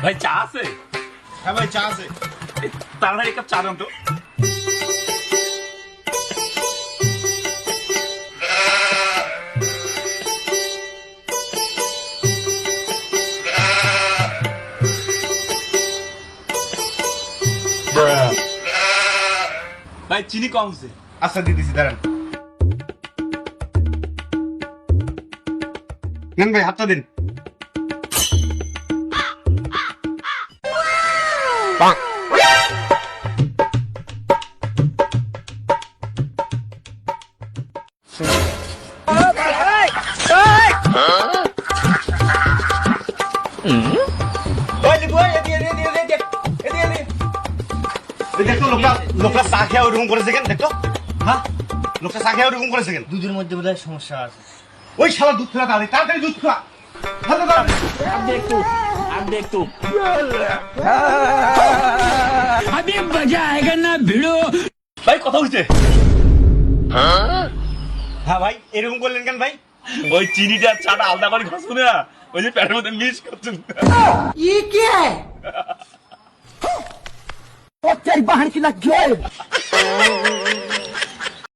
ভাই চা আছে? হ্যাঁ ভাই চা আছে। তাড়াতাড়ি এক কাপ চা দাও তো। ভাই চিনি কম আছে। আচ্ছা দিতেছি দাঁড়ান। নেন ভাই হাতটা দিন। দেখতো লোকটা চা খেয়ে ওরকম করেছে কেন? দেখতো হ্যাঁ লোকটা চা খেয়ে ওরকম করেছে কেন? দুধের মধ্যে বোধহয় সমস্যা আছে। ওই শালা দুধ খেলা তাড়াতাড়ি তাড়াতাড়ি দুধ খা। अभी मजा आएगा ना भिड़ो। ভাই কথা হচ্ছে। হ্যাঁ ভাই এরকম করলেন কেন ভাই? ওই চিনিটা চাটা আলাদা করে খাসো না, ওই যে প্যাটের মধ্যে মিক্স করছেন। ये क्या है?